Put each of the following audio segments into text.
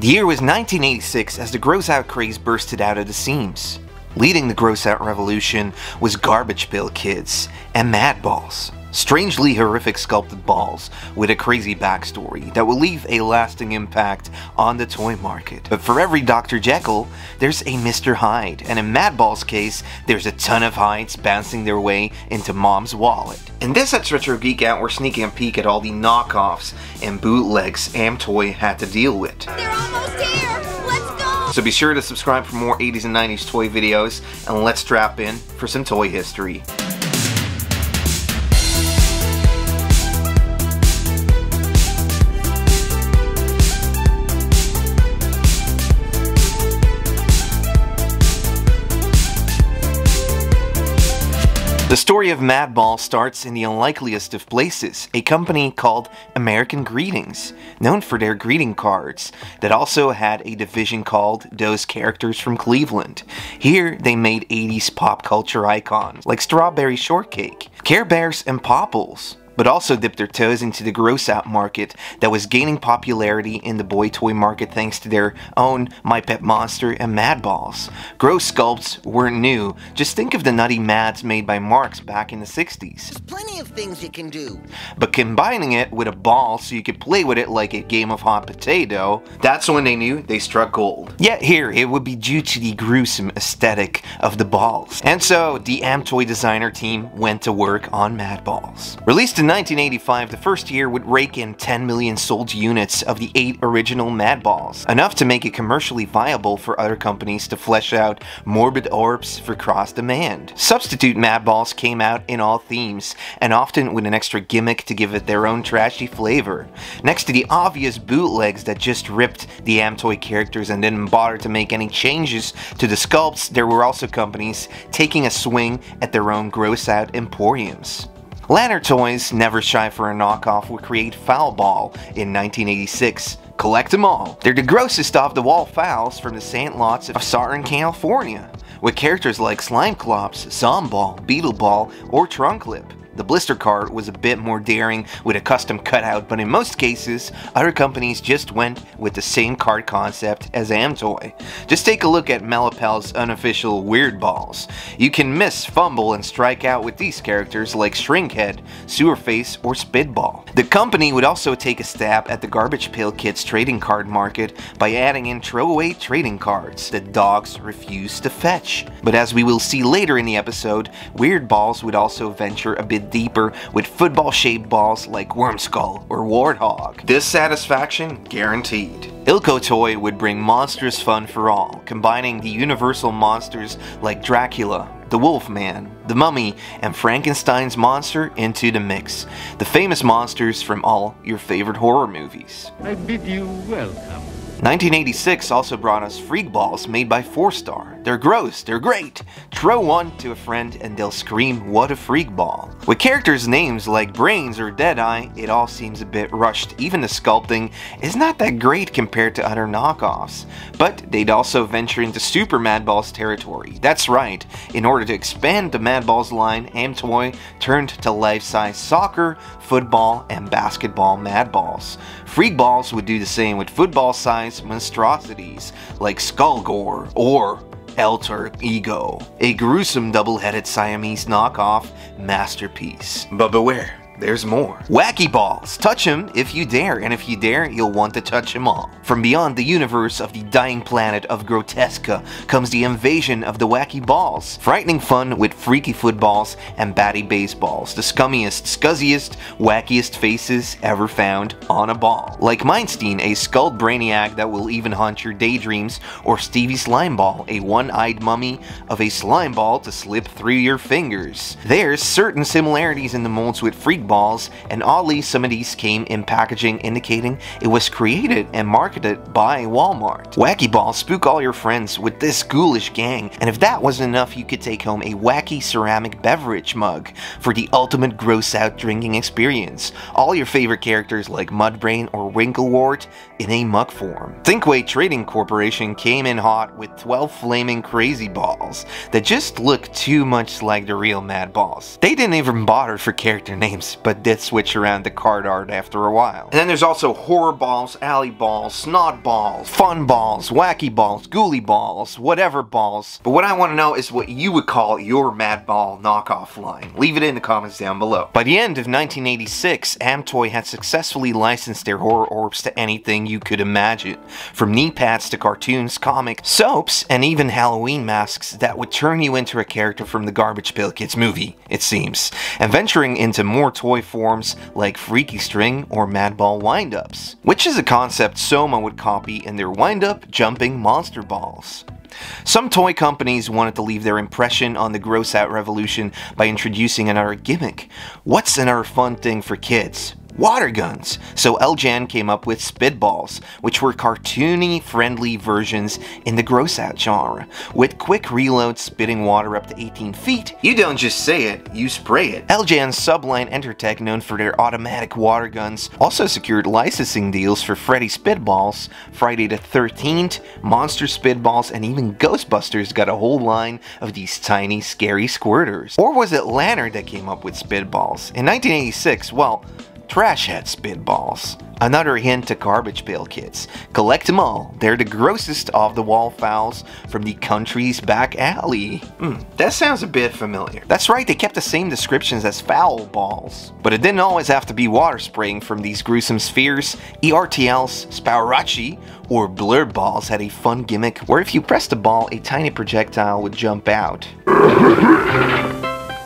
The year was 1986 as the gross-out craze bursted out of the seams. Leading the gross-out revolution was Garbage Pail Kids and Madballs. Strangely horrific sculpted balls with a crazy backstory that will leave a lasting impact on the toy market. But for every Dr. Jekyll, there's a Mr. Hyde, and in Madballs' case, there's a ton of Hydes bouncing their way into Mom's wallet. In this Let's Retro Geek Out, we're sneaking a peek at all the knockoffs and bootlegs AmToy had to deal with. They're almost here! Let's go! So be sure to subscribe for more 80s and 90s toy videos, and let's strap in for some toy history. The story of Madballs starts in the unlikeliest of places, a company called American Greetings, known for their greeting cards, that also had a division called Those Characters from Cleveland. Here, they made 80s pop culture icons like Strawberry Shortcake, Care Bears, and Popples, but also dipped their toes into the gross-out market that was gaining popularity in the boy toy market thanks to their own My Pet Monster and Madballs. Gross sculpts weren't new, just think of the nutty Mads made by Marx back in the 60s. There's plenty of things you can do. But combining it with a ball so you could play with it like a game of hot potato, that's when they knew they struck gold. Yet here, it would be due to the gruesome aesthetic of the balls. And so, the AmToy designer team went to work on Madballs. Released in 1985, the first year would rake in 10 million sold units of the 8 original Madballs, enough to make it commercially viable for other companies to flesh out morbid orbs for cross-demand. Substitute Madballs came out in all themes, and often with an extra gimmick to give it their own trashy flavor. Next to the obvious bootlegs that just ripped the AmToy characters and didn't bother to make any changes to the sculpts, there were also companies taking a swing at their own gross-out emporiums. Ladder Toys, never shy for a knockoff, would create Foul Ball in 1986. Collect them all. They're the grossest off-the-wall fouls from the sandlots of Southern California, with characters like Slime Clops, Zomball, Beetle Ball, or Trunklip. The blister card was a bit more daring with a custom cutout, but in most cases, other companies just went with the same card concept as AmToy. Just take a look at Melipal's unofficial Weird Balls. You can miss, fumble, and strike out with these characters like Shrinkhead, Sewerface, or Spitball. The company would also take a stab at the Garbage Pail Kids trading card market by adding in throwaway trading cards that dogs refuse to fetch. But as we will see later in the episode, Weird Balls would also venture a bit deeper with football-shaped balls like Wormskull or Warthog. Dissatisfaction guaranteed. Ilko Toy would bring monstrous fun for all, combining the universal monsters like Dracula, the Wolfman, the Mummy, and Frankenstein's monster into the mix. The famous monsters from all your favorite horror movies. I bid you welcome. 1986 also brought us Freak Balls made by 4-Star. They're gross, they're great. Throw one to a friend and they'll scream, "What a freak ball." With characters' names like Brains or Deadeye, it all seems a bit rushed. Even the sculpting is not that great compared to other knockoffs. But they'd also venture into Super Madballs territory. That's right, in order to expand the Madballs line, AmToy turned to life-size soccer, football, and basketball Madballs. Freak Balls would do the same with football-sized monstrosities like Skullgore or Alter Ego, a gruesome double-headed Siamese knockoff masterpiece. But beware, there's more. Wacki Balls. Touch them if you dare, and if you dare, you'll want to touch them all. From beyond the universe of the dying planet of Grotesca comes the invasion of the Wacki Balls. Frightening fun with freaky footballs and batty baseballs. The scummiest, scuzziest, wackiest faces ever found on a ball. Like Mindstein, a skulled brainiac that will even haunt your daydreams, or Stevie Slimeball, a one-eyed mummy of a slime ball to slip through your fingers. There's certain similarities in the molds with Freak Balls, and oddly some of these came in packaging indicating it was created and marketed by Walmart. Wacki Balls spook all your friends with this ghoulish gang, and if that wasn't enough, you could take home a wacky ceramic beverage mug for the ultimate gross-out drinking experience. All your favorite characters like Mudbrain or Winklewart in a mug form. Thinkway Trading Corporation came in hot with 12 flaming crazy balls that just look too much like the real Madballs. They didn't even bother for character names. games, but did switch around the card art after a while. And then there's also horror balls, alley balls, snot balls, fun balls, wacky balls, ghoulie balls, whatever balls. But what I want to know is what you would call your Madball knockoff line. Leave it in the comments down below. By the end of 1986, AmToy had successfully licensed their horror orbs to anything you could imagine, from knee pads to cartoons, comics, soaps, and even Halloween masks that would turn you into a character from the Garbage Pail Kids movie, it seems, and venturing into more toy forms like Freaky String or Madball wind-ups, which is a concept Soma would copy in their wind-up jumping monster balls. Some toy companies wanted to leave their impression on the gross-out revolution by introducing another gimmick. What's another fun thing for kids? Water guns. So LJN came up with Spitballs, which were cartoony friendly versions in the gross out genre, with quick reloads spitting water up to 18 feet. You don't just say it, you spray it. LJN's subline Entertech, known for their automatic water guns, also secured licensing deals for Freddy Spitballs, Friday the 13th, Monster Spitballs, and even Ghostbusters got a whole line of these tiny scary squirters. Or was it Leonard that came up with Spitballs? In 1986, well, Trash Head Spitballs. Another hint to Garbage Pail Kids. Collect them all. They're the grossest of the wall fouls from the country's back alley. That sounds a bit familiar. That's right, they kept the same descriptions as foul balls. But it didn't always have to be water spraying from these gruesome spheres. ERTL's Sparachi or Blurp balls had a fun gimmick where if you pressed a ball, a tiny projectile would jump out.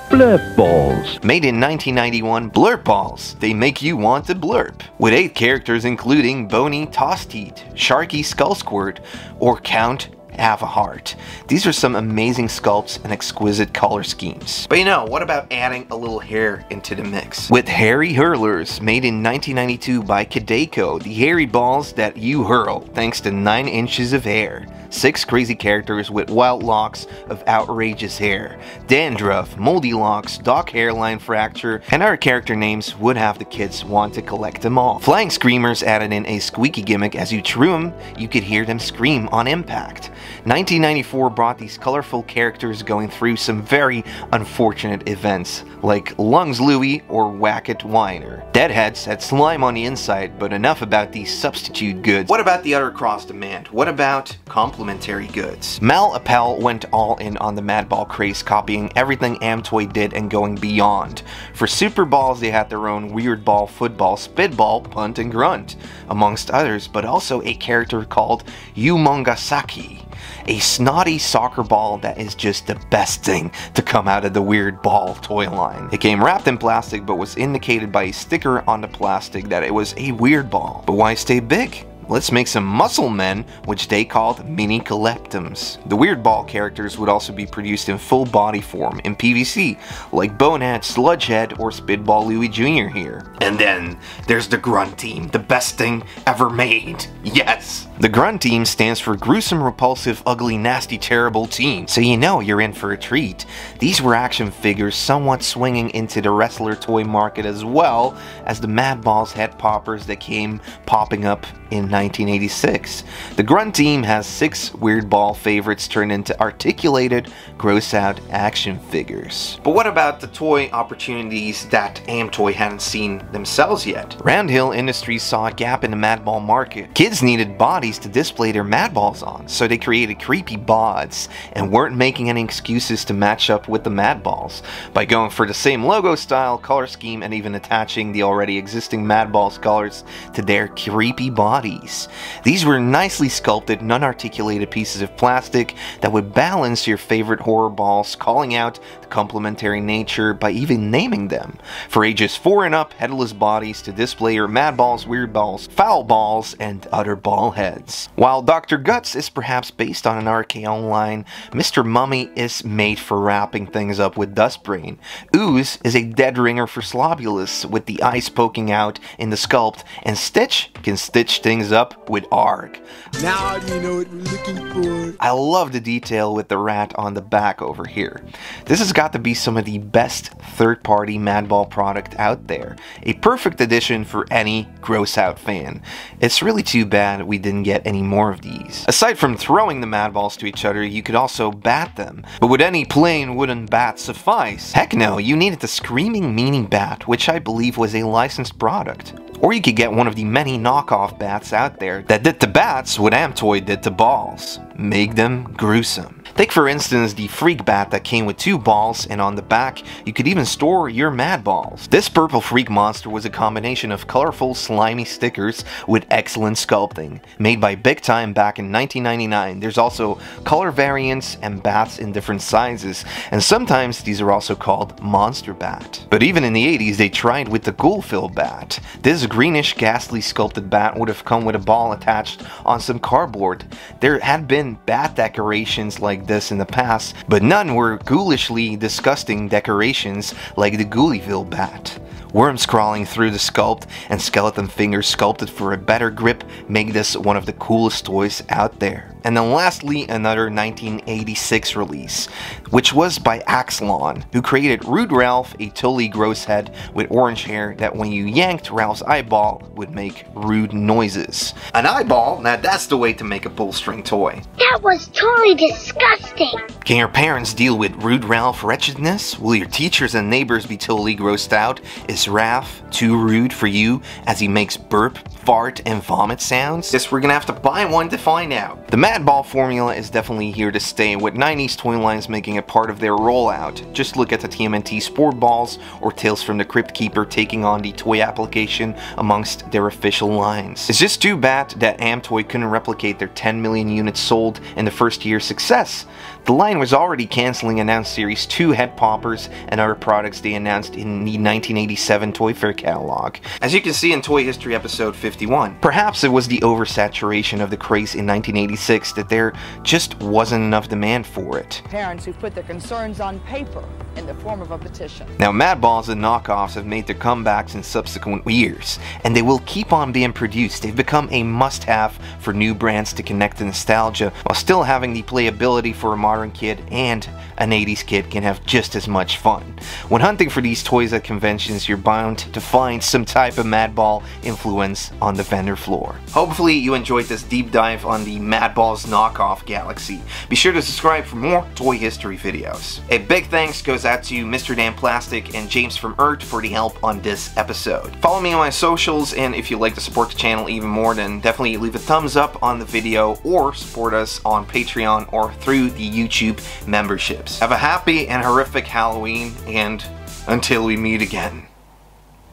Blurp balls. Made in 1991, Blurp balls. They make you want to blurp. With 8 characters including Boney Tossteed, Sharky Skullsquirt, or Count Have a Heart. These are some amazing sculpts and exquisite color schemes. But you know, what about adding a little hair into the mix? With Hairy Hurlers, made in 1992 by Kadeco, the hairy balls that you hurl thanks to 9 inches of hair. 6 crazy characters with wild locks of outrageous hair. Dandruff, Moldy Locks, Doc Hairline Fracture, and other character names would have the kids want to collect them all. Flying Screamers added in a squeaky gimmick. As you threw them, you could hear them scream on impact. 1994 brought these colorful characters going through some very unfortunate events, like Lungs Louie or Whack-It Whiner. Deadheads had slime on the inside, but enough about these substitute goods. What about the other cross demand? What about complementary goods? Mal Appel went all in on the Madball craze, copying everything AmToy did and going beyond. For Super Balls, they had their own Weird Ball, Football, Spitball, Punt, and Grunt, amongst others, but also a character called Yumongasaki, a snotty soccer ball that is just the best thing to come out of the Weird Ball toy line. It came wrapped in plastic but was indicated by a sticker on the plastic that it was a weird ball. But why stay big? Let's make some muscle men, which they called mini coleptums. The Weird Ball characters would also be produced in full body form in PVC, like Bonehead, Sludgehead, or Spitball Louie Jr. here. And then there's the Grunt Team, the best thing ever made. Yes! The Grunt Team stands for Gruesome, Repulsive, Ugly, Nasty, Terrible Team, so you know you're in for a treat. These were action figures somewhat swinging into the wrestler toy market, as well as the Madballs head poppers that came popping up in 1986. The Grunt Team has 6 Weird Ball favorites turned into articulated, gross-out action figures. But what about the toy opportunities that AmToy hadn't seen themselves yet? Roundhill Industries saw a gap in the Madball market. Kids needed bodies to display their Madballs on, so they created creepy Bods and weren't making any excuses to match up with the Madballs by going for the same logo style, color scheme, and even attaching the already existing Madballs colors to their creepy bodies. These were nicely sculpted, non-articulated pieces of plastic that would balance your favorite horror balls, calling out the complementary nature by even naming them. For ages 4 and up, headless bodies to display your Madballs, Weird Balls, Foul Balls, and other ball heads. While Dr. Guts is perhaps based on an RKO line, Mr. Mummy is made for wrapping things up with Dustbrain. Ooze is a dead ringer for Slobulus with the eyes poking out in the sculpt, and Stitch can stitch things up with ARG. Now you know what we're looking for. I love the detail with the rat on the back over here. This has got to be some of the best third-party Madball product out there. A perfect addition for any gross-out fan. It's really too bad we didn't get any more of these. Aside from throwing the Madballs to each other, you could also bat them. But would any plain wooden bat suffice? Heck no, you needed the Screaming Meanie bat, which I believe was a licensed product. Or you could get one of the many knockoff bats out there that did to bats what AmToy did to balls. Make them gruesome. Take for instance the Freak Bat that came with 2 balls, and on the back you could even store your Madballs. This purple freak monster was a combination of colorful slimy stickers with excellent sculpting. Made by Big Time back in 1999, there's also color variants and bats in different sizes, and sometimes these are also called Monster Bat. But even in the 80s they tried with the Ghoulfill Bat. This greenish ghastly sculpted bat would have come with a ball attached on some cardboard. There had been bat decorations like this in the past, but none were ghoulishly disgusting decorations like the Ghoulieville Bat. Worms crawling through the sculpt and skeleton fingers sculpted for a better grip make this one of the coolest toys out there. And then lastly, another 1986 release, which was by Axelon, who created Rude Ralph, a totally gross head with orange hair that when you yanked Ralph's eyeball would make rude noises. An eyeball? Now that's the way to make a pull-string toy. That was totally disgusting. Can your parents deal with Rude Ralph wretchedness? Will your teachers and neighbors be totally grossed out? Is Ralph too rude for you as he makes burp, fart, and vomit sounds? Guess we're gonna have to buy one to find out. The Madball formula is definitely here to stay, with 90s toy lines making it part of their rollout. Just look at the TMNT Sport Balls or Tales from the Crypt Keeper taking on the toy application amongst their official lines. It's just too bad that AmToy couldn't replicate their 10 million units sold in the first year's success. The line was already cancelling announced Series 2 head poppers and other products they announced in the 1987 Toy Fair catalog, as you can see in Toy History episode 51. Perhaps it was the oversaturation of the craze in 1986 that there just wasn't enough demand for it. Parents who put their concerns on paper in the form of a petition. Now Madballs and knockoffs have made their comebacks in subsequent years, and they will keep on being produced. They've become a must-have for new brands to connect to nostalgia, while still having the playability for a modern kid and an 80s kid can have just as much fun. When hunting for these toys at conventions, you're bound to find some type of Madball influence on the vendor floor. Hopefully you enjoyed this deep dive on the Madballs knockoff galaxy. Be sure to subscribe for more toy history videos. A big thanks goes out to Mr. Dan Plastic and James from Earth for the help on this episode. Follow me on my socials, and if you'd like to support the channel even more, then definitely leave a thumbs up on the video or support us on Patreon or through the YouTube memberships. Have a happy and horrific Halloween, and until we meet again,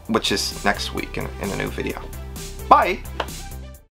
which is next week in a new video. Bye!